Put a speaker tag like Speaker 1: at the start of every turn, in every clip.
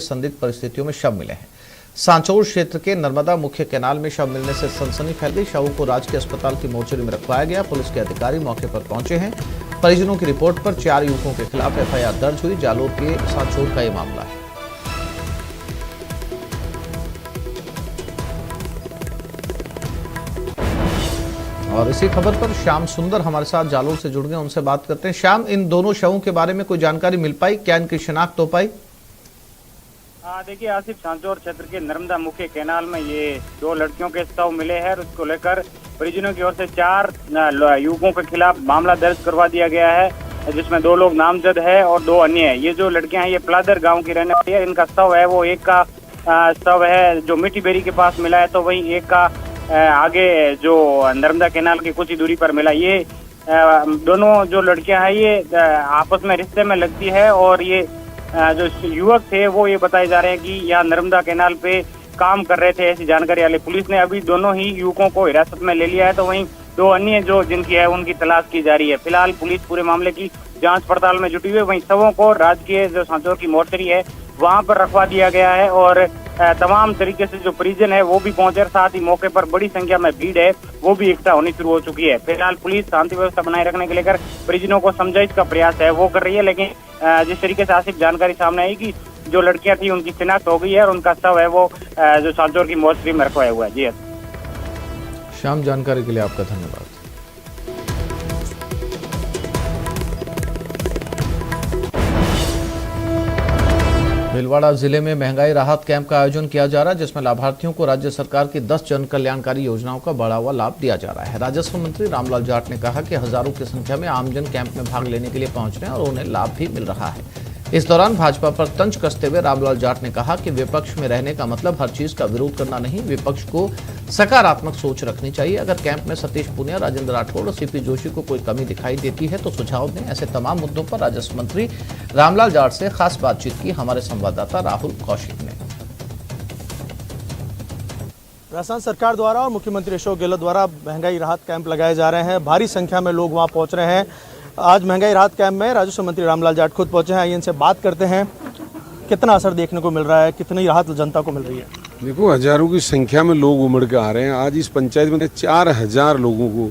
Speaker 1: संदिग्ध परिस्थितियों में शव मिले हैं। सांचौर क्षेत्र के नर्मदा मुख्य कैनाल में शव मिलने से सनसनी फैल गई। शवों को राजकीय अस्पताल की मोर्चरी में रखवाया गया। पुलिस के अधिकारी मौके पर पहुंचे हैं। परिजनों की रिपोर्ट पर 4 युवकों के खिलाफ एफआईआर दर्ज हुई। जालोर के सांचौर का यह मामला है। और इसी खबर पर श्याम सुंदर हमारे साथ जालोर से जुड़ गए, उनसे बात करते हैं। श्याम, इन दोनों शवों के बारे में कोई जानकारी मिल पाई? क्या इनकी शिनाख्त हो पाई?
Speaker 2: देखिए आसिफ, सांचौर क्षेत्र के नर्मदा मुख्य कैनाल में ये 2 लड़कियों के शव मिले हैं और उसको लेकर परिजनों की ओर से 4 युवकों के खिलाफ मामला दर्ज करवा दिया गया है, जिसमें 2 लोग नामजद है और 2 अन्य है। ये जो लड़कियां हैं ये पलादर गांव की रहने वाली है। इनका शव है वो एक का शव है जो मिट्टी बेरी के पास मिला है, तो वहीं एक का आगे जो नर्मदा कैनाल की कुछ ही दूरी पर मिला। ये दोनों जो लड़कियां हैं ये आपस में रिश्ते में लगती है और ये जो युवक थे वो ये बताए जा रहे हैं कि यहाँ नर्मदा कैनाल पे काम कर रहे थे, ऐसी जानकारी वाले। पुलिस ने अभी दोनों ही युवकों को हिरासत में ले लिया है, तो वहीं 2 अन्य जो जिनकी है उनकी तलाश की जा रही है। फिलहाल पुलिस पूरे मामले की जांच पड़ताल में जुटी हुई है। वहीं शवों को राजकीय जो सांचौर की मोर्चरी है वहां पर रखवा दिया गया है और तमाम तरीके से जो परिजन है वो भी पहुंचे। साथ ही मौके पर बड़ी संख्या में भीड़ है वो भी इकट्ठा होनी शुरू हो चुकी है। फिलहाल पुलिस शांति व्यवस्था बनाए रखने के लेकर परिजनों को समझाइश का प्रयास है वो कर रही है, लेकिन जिस तरीके से आसिफ जानकारी सामने आई कि जो लड़कियां थी उनकी शिनाख्त हो गई है और उनका शव है वो जो सांचौर की मोर्चरी में रखवाया हुआ है। जी
Speaker 1: श्याम, जानकारी के लिए आपका धन्यवाद। भीलवाड़ा जिले में महंगाई राहत कैंप का आयोजन किया जा रहा है, जिसमें लाभार्थियों को राज्य सरकार की 10 जन कल्याणकारी योजनाओं का बढ़ा हुआ लाभ दिया जा रहा है। राजस्व मंत्री रामलाल जाट ने कहा कि हजारों की संख्या में आमजन कैंप में भाग लेने के लिए पहुंच रहे हैं और उन्हें लाभ भी मिल रहा है। इस दौरान भाजपा पर तंज कसते हुए रामलाल जाट ने कहा कि विपक्ष में रहने का मतलब हर चीज का विरोध करना नहीं, विपक्ष को सकारात्मक सोच रखनी चाहिए। अगर कैंप में सतीश पूनिया, राजेंद्र राठौड़ और सीपी जोशी को कोई कमी दिखाई देती है तो सुझाव दें। ऐसे तमाम मुद्दों पर राजस्व मंत्री रामलाल जाट से खास बातचीत की हमारे संवाददाता राहुल कौशिक ने।
Speaker 3: राजस्थान सरकार द्वारा और मुख्यमंत्री अशोक गहलोत द्वारा महंगाई राहत कैंप लगाए जा रहे हैं। भारी संख्या में लोग वहां पहुंच रहे हैं। आज महंगाई राहत कैंप में राजस्व मंत्री रामलाल जाट खुद पहुंचे हैं। आइए इनसे बात करते हैं, कितना असर देखने को मिल रहा है, कितनी राहत जनता को मिल रही है?
Speaker 4: देखो, हजारों की संख्या में लोग उमड़ के आ रहे हैं। आज इस पंचायत में 4000 लोगों को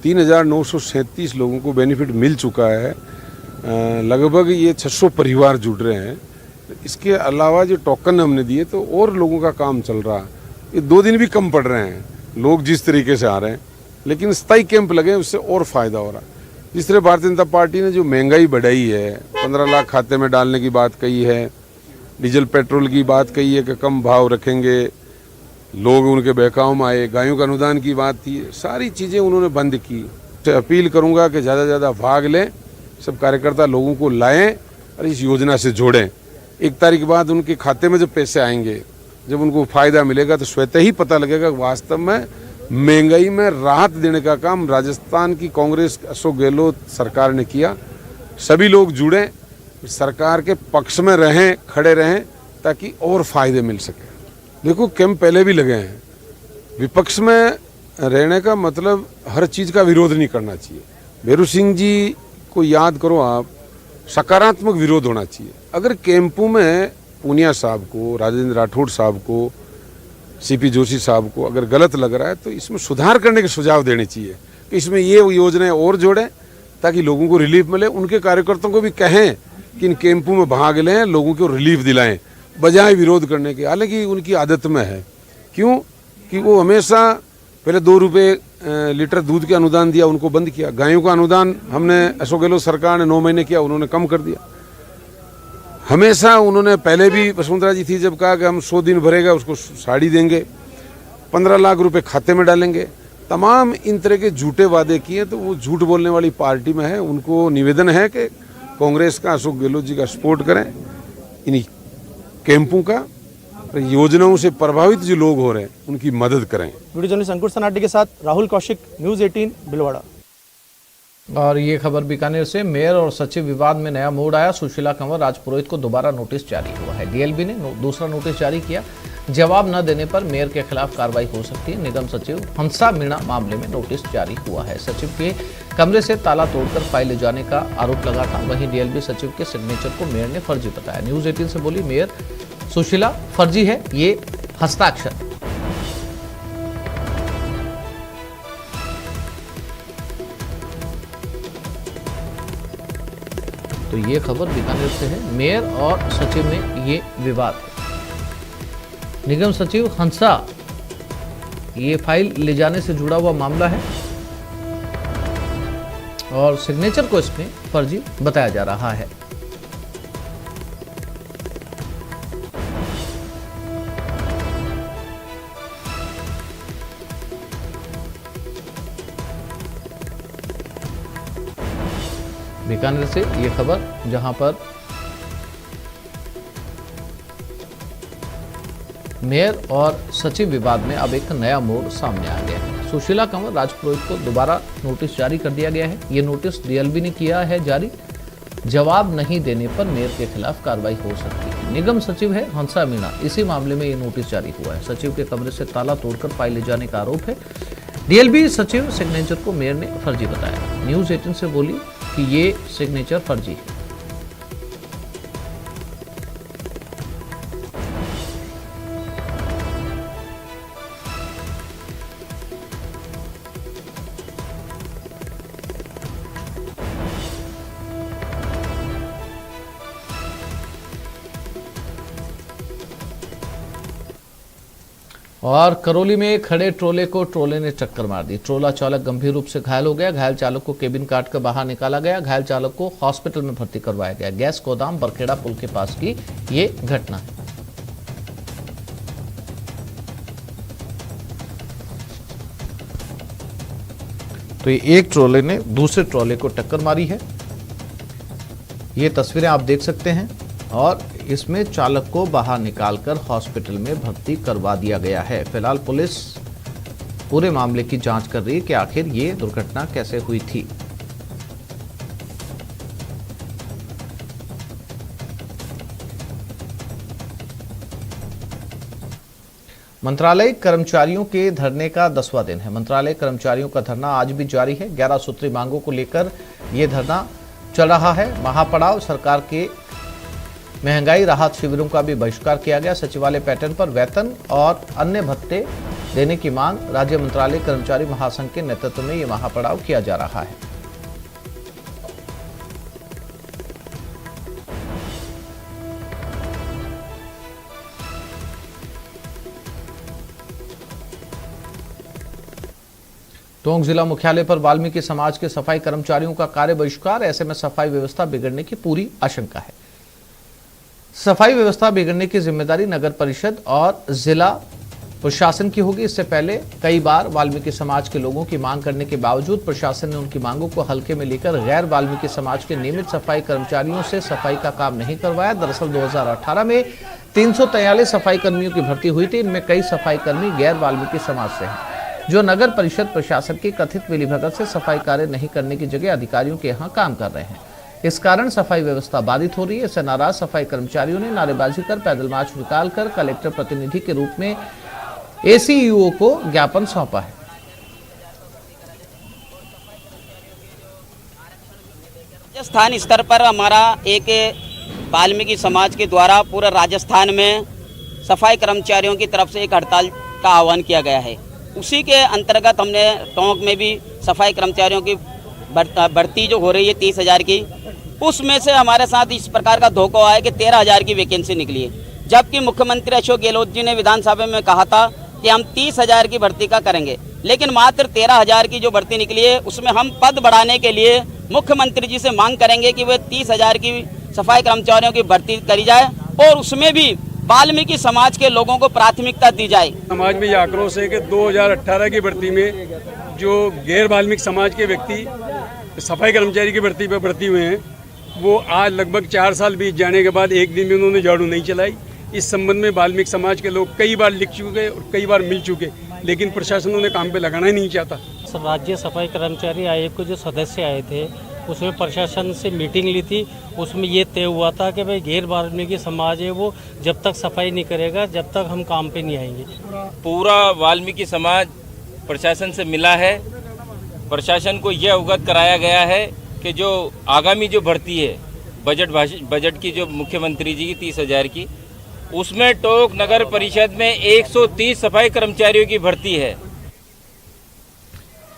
Speaker 4: 3937 लोगों को बेनिफिट मिल चुका है। लगभग ये 600 परिवार जुड़ रहे हैं। इसके अलावा जो टोकन हमने दिए तो और लोगों का काम चल रहा है। ये 2 दिन भी कम पड़ रहे हैं लोग जिस तरीके से आ रहे हैं, लेकिन स्थायी कैंप लगे उससे और फायदा हो रहा है। जिस तरह भारतीय जनता पार्टी ने जो महंगाई बढ़ाई है, 15 लाख खाते में डालने की बात कही है, डीजल पेट्रोल की बात कही है कि कम भाव रखेंगे, लोग उनके बहकाव में आए, गायों का अनुदान की बात थी, सारी चीज़ें उन्होंने बंद की। तो अपील करूंगा कि ज़्यादा से ज़्यादा भाग लें, सब कार्यकर्ता लोगों को लाएं और इस योजना से जोड़ें। 1 तारीख के बाद उनके खाते में जब पैसे आएंगे, जब उनको फायदा मिलेगा तो स्वतः ही पता लगेगा वास्तव में महंगाई में राहत देने का काम राजस्थान की कांग्रेस अशोक गहलोत सरकार ने किया। सभी लोग जुड़ें, सरकार के पक्ष में रहें, खड़े रहें ताकि और फायदे मिल सके। देखो, कैंप पहले भी लगे हैं। विपक्ष में रहने का मतलब हर चीज़ का विरोध नहीं करना चाहिए। भैरू सिंह जी को याद करो आप, सकारात्मक विरोध होना चाहिए। अगर कैंपों में पूनिया साहब को, राजेंद्र राठौड़ साहब को, सीपी जोशी साहब को अगर गलत लग रहा है तो इसमें सुधार करने के सुझाव देने चाहिए कि इसमें ये योजनाएं और जोड़ें ताकि लोगों को रिलीफ मिले। उनके कार्यकर्ताओं को भी कहें कि इन कैंपों में भाग लें, लोगों को रिलीफ दिलाएं बजाय विरोध करने के। हालांकि उनकी आदत में है, क्यों कि वो हमेशा पहले 2 रुपये लीटर दूध के अनुदान दिया, उनको बंद किया। गायों का अनुदान हमने अशोक गहलोत सरकार ने 9 महीने किया, उन्होंने कम कर दिया। हमेशा उन्होंने पहले भी वसुंधरा जी थी जब कहा कि हम 100 दिन भरेगा उसको साड़ी देंगे, 15 लाख रुपए खाते में डालेंगे। तमाम इन तरह के झूठे वादे किए, तो वो झूठ बोलने वाली पार्टी में है। उनको निवेदन है कि कांग्रेस का, अशोक गहलोत जी का सपोर्ट करें, इन कैंपों का, योजनाओं से प्रभावित जो लोग हो रहे हैं उनकी मदद करें।
Speaker 3: वीडियो जर्नलिस्ट अंकुर सनाटी के साथ राहुल कौशिक, न्यूज़ 18 भीलवाड़ा।
Speaker 1: और ये खबर बीकानेर से, मेयर और सचिव विवाद में नया मोड़ आया। सुशीला कंवर राजपुरोहित को दोबारा नोटिस जारी हुआ है। डीएलबी ने दूसरा नोटिस जारी किया। जवाब न देने पर मेयर के खिलाफ कार्रवाई हो सकती है। निगम सचिव हंसा मीणा मामले में नोटिस जारी हुआ है। सचिव के कमरे से ताला तोड़कर फाइल ले जाने का आरोप लगा था। वहीं डीएलबी सचिव के सिग्नेचर को मेयर ने फर्जी बताया। न्यूज़ 18 से बोली मेयर सुशीला फर्जी है ये हस्ताक्षर। तो ये खबर बीकानेर से है। मेयर और सचिव में ये विवाद है। निगम सचिव हंसा, ये फाइल ले जाने से जुड़ा हुआ मामला है और सिग्नेचर को इसमें फर्जी बताया जा रहा है। बीकानेर से ये खबर, जहां पर मेयर और सचिव विवाद में अब एक नया मोड़ सामने आ गया है। सुशीला कंवर राजपुरोहित को दोबारा नोटिस जारी कर दिया गया है। ये नोटिस डीएलबी ने किया है जारी। जवाब नहीं देने पर मेयर के खिलाफ कार्रवाई हो सकती है। निगम सचिव है हंसा मीणा, इसी मामले में ये नोटिस जारी हुआ है। सचिव के कमरे से ताला तोड़कर फाइल ले जाने का आरोप है। डीएलबी सचिव सिग्नेचर को मेयर ने फर्जी बताया। न्यूज 18 से बोली कि ये सिग्नेचर फर्जी है। और करौली में खड़े ट्रोले को ट्रोले ने टक्कर मार दी। ट्रोला चालक गंभीर रूप से घायल हो गया। घायल चालक को केबिन काट कर बाहर निकाला गया। घायल चालक को हॉस्पिटल में भर्ती करवाया गया। गैस गोदाम बरखेड़ा पुल के पास की ये घटना है। तो ये एक ट्रोले ने दूसरे ट्रोले को टक्कर मारी है। ये तस्वीरें आप देख सकते हैं और इसमें चालक को बाहर निकालकर हॉस्पिटल में भर्ती करवा दिया गया है। फिलहाल पुलिस पूरे मामले की जांच कर रही है कि आखिर ये दुर्घटना कैसे हुई थी। मंत्रालय कर्मचारियों के धरने का 10वां दिन है। मंत्रालय कर्मचारियों का धरना आज भी जारी है। 11 सूत्री मांगों को लेकर यह धरना चल रहा है। महापड़ाव सरकार के महंगाई राहत शिविरों का भी बहिष्कार किया गया। सचिवालय पैटर्न पर वेतन और अन्य भत्ते देने की मांग, राज्य मंत्रालय कर्मचारी महासंघ के नेतृत्व में यह महापड़ाव किया जा रहा है। टोंक जिला मुख्यालय पर वाल्मीकि समाज के सफाई कर्मचारियों का कार्य बहिष्कार। ऐसे में सफाई व्यवस्था बिगड़ने की पूरी आशंका है। सफाई व्यवस्था बिगड़ने की जिम्मेदारी नगर परिषद और जिला प्रशासन की होगी। इससे पहले कई बार वाल्मीकि समाज के लोगों की मांग करने के बावजूद प्रशासन ने उनकी मांगों को हल्के में लेकर गैर वाल्मीकि समाज के नियमित सफाई कर्मचारियों से सफाई का काम नहीं करवाया। दरअसल 2018 में 343 सफाई कर्मियों की भर्ती हुई थी। इनमें कई सफाई कर्मी गैर वाल्मीकि समाज से हैं, जो नगर परिषद प्रशासन की कथित मिलीभगत से सफाई कार्य नहीं करने की जगह अधिकारियों के यहाँ काम कर रहे हैं। इस कारण सफाई व्यवस्था बाधित हो रही है। इससे नाराज सफाई कर्मचारियों ने नारेबाजी कर पैदल मार्च निकालकर कलेक्टर प्रतिनिधि के रूप में एसीईओ को ज्ञापन सौंपा है।
Speaker 5: राजस्थान स्तर पर हमारा एक वाल्मीकि समाज के द्वारा पूरे राजस्थान में सफाई कर्मचारियों की तरफ से एक हड़ताल का आह्वान किया गया है। उसी के अंतर्गत हमने टोंक में भी सफाई कर्मचारियों की भर्ती जो हो रही है 30,000 की, उसमें से हमारे साथ इस प्रकार का धोखा आया कि 13,000 की वैकेंसी निकली है, जबकि मुख्यमंत्री अशोक गहलोत जी ने विधानसभा में कहा था कि हम 30,000 की भर्ती का करेंगे, लेकिन मात्र 13,000 की जो भर्ती निकली है उसमें हम पद बढ़ाने के लिए मुख्यमंत्री जी से मांग करेंगे कि वे 30,000 की सफाई कर्मचारियों की भर्ती करी जाए और उसमें भी वाल्मीकि समाज के लोगों को प्राथमिकता दी जाए।
Speaker 6: समाज में यह आक्रोश है कि 2018 की भर्ती में जो गैर वाल्मीकि समाज के व्यक्ति सफाई कर्मचारी की भर्ती पर भर्ती हुए हैं, वो आज लगभग 4 साल बीत जाने के बाद एक दिन में उन्होंने झाड़ू नहीं चलाई। इस संबंध में वाल्मीकि समाज के लोग कई बार लिख चुके और कई बार मिल चुके, लेकिन प्रशासन उन्हें काम पे लगाना ही नहीं चाहता।
Speaker 7: राज्य सफाई कर्मचारी आयोग के जो सदस्य आए थे उसमें प्रशासन से मीटिंग ली थी। उसमें ये तय हुआ था कि भाई गैर वाल्मीकि समाज है वो जब तक सफाई नहीं करेगा जब तक हम काम पे नहीं आएंगे।
Speaker 8: पूरा वाल्मीकि समाज प्रशासन से मिला है। प्रशासन को यह अवगत कराया गया है कि जो आगामी जो भर्ती है बजट की जो मुख्यमंत्री जी की 30,000 की, उसमें टोंक नगर परिषद में 130 सफाई कर्मचारियों की भर्ती है।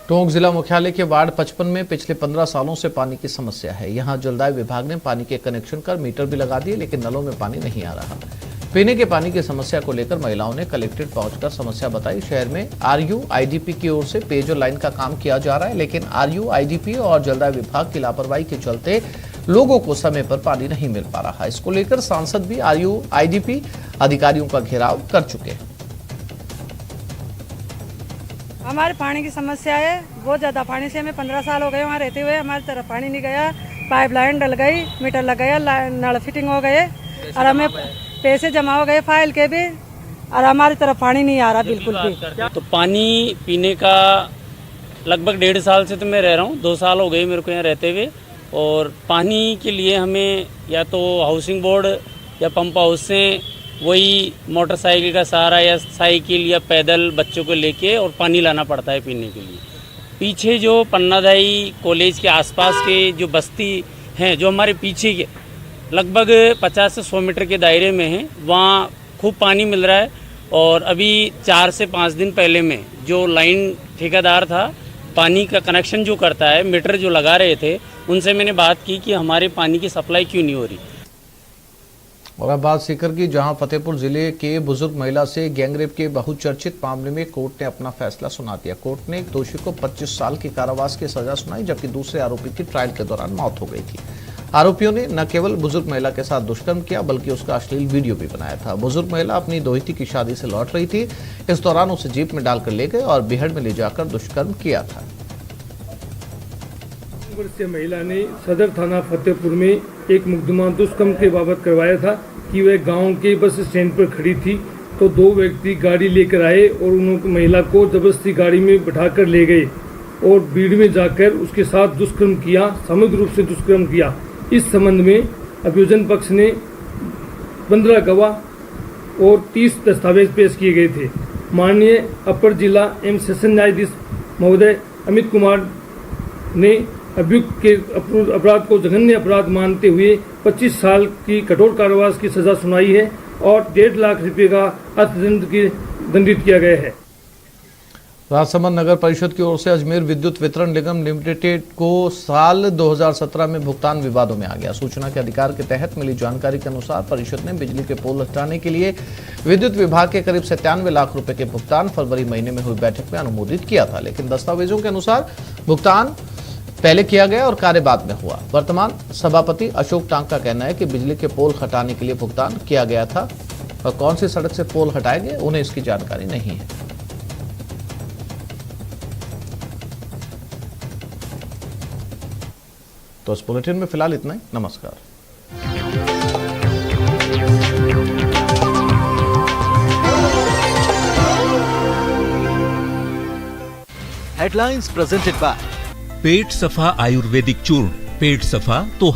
Speaker 1: टोंक जिला मुख्यालय के वार्ड 55 में पिछले 15 सालों से पानी की समस्या है। यहां जलदाय विभाग ने पानी के कनेक्शन कर मीटर भी लगा दिए, लेकिन नलों में पानी नहीं आ रहा। पीने के पानी की समस्या को लेकर महिलाओं ने कलेक्ट्रेट पहुंचकर समस्या बताई। शहर में RUIDP की ओर से पेयजल लाइन का काम किया जा रहा है, लेकिन RUIDP और जलदाय विभाग की लापरवाही के चलते लोगों को समय पर पानी नहीं मिल पा रहा। इसको लेकर सांसद भी RUIDP अधिकारियों का घेराव कर चुके हैं।
Speaker 9: हमारे पानी की समस्या है, बहुत ज़्यादा पानी से हमें 15 साल हो गए वहाँ रहते हुए, हमारी तरफ पानी नहीं गया। पाइपलाइन डल गई, मीटर लग गया, नल फिटिंग हो गए और हमें पैसे जमा हो गए फाइल के भी, और हमारी तरफ पानी नहीं आ रहा बिल्कुल भी।
Speaker 7: तो पानी पीने का लगभग 1.5 साल से तो मैं रह रहा हूँ, 2 साल हो गए मेरे को यहाँ रहते हुए। और पानी के लिए हमें या तो हाउसिंग बोर्ड या पंप हाउस से वही मोटरसाइकिल का सहारा या साइकिल या पैदल बच्चों को लेके और पानी लाना पड़ता है पीने के लिए। पीछे जो पन्नादाई कॉलेज के आसपास के जो बस्ती हैं, जो हमारे पीछे के लगभग 50 से 100 मीटर के दायरे में हैं, वहाँ खूब पानी मिल रहा है। और अभी 4 से 5 दिन पहले में जो लाइन ठेकेदार था, पानी का कनेक्शन जो करता है, मीटर जो लगा रहे थे, उनसे मैंने बात की कि हमारे पानी की सप्लाई क्यों नहीं हो रही।
Speaker 1: और अब बात सीकर की, जहां फतेहपुर जिले के बुजुर्ग महिला से गैंगरेप के बहुचर्चित मामले में कोर्ट ने अपना फैसला सुना दिया। कोर्ट ने एक दोषी को 25 साल की कारावास की सजा सुनाई, जबकि दूसरे आरोपी की ट्रायल के दौरान मौत हो गई थी। आरोपियों ने न केवल बुजुर्ग महिला के साथ दुष्कर्म किया, बल्कि उसका अश्लील वीडियो भी बनाया था। बुजुर्ग महिला अपनी दोहिती की शादी से लौट रही थी। इस दौरान उसे जीप में डालकर ले गए और बिहड़ में ले जाकर दुष्कर्म किया था।
Speaker 10: वर्षीय महिला ने सदर थाना फतेहपुर में एक मुकदमा दुष्कर्म के बाबत करवाया था कि वह गांव के बस स्टैंड पर खड़ी थी, तो 2 व्यक्ति गाड़ी लेकर आए और उन्होंने महिला को जबरदस्ती गाड़ी में बिठाकर ले गए और भीड़ में जाकर उसके साथ दुष्कर्म किया, सामूहिक रूप से दुष्कर्म किया। इस संबंध में अभियोजन पक्ष ने 15 गवाह और 30 दस्तावेज पेश किए गए थे। माननीय अपर जिला एवं सेशन न्यायाधीश महोदय अमित कुमार ने अभियुक्त के अपराध को जघन्य अपराध मानते हुए 25 साल की कठोर कारावास की सजा सुनाई है और 1.5 लाख रुपए का अर्थदंड दंडित किया गया है।
Speaker 1: राजसमंद नगर परिषद की ओर से अजमेर विद्युत वितरण निगम लिमिटेड को साल 2017 में भुगतान विवादों में आ गया। सूचना के अधिकार के तहत मिली जानकारी के अनुसार परिषद ने बिजली के पोल हटाने के लिए विद्युत विभाग के करीब 97 लाख रुपए के भुगतान फरवरी महीने में हुई बैठक में अनुमोदित किया था, लेकिन दस्तावेजों के अनुसार भुगतान पहले किया गया और कार्य बाद में हुआ। वर्तमान सभापति अशोक टांग का कहना है कि बिजली के पोल हटाने के लिए भुगतान किया गया था और कौन सी सड़क से पोल हटाए गए उन्हें इसकी जानकारी नहीं है। तो इस बुलेटिन में फिलहाल इतना ही। नमस्कार।
Speaker 11: हेडलाइंस प्रेजेंटेड बाय
Speaker 12: पेट सफा आयुर्वेदिक चूर्ण। पेट सफा तो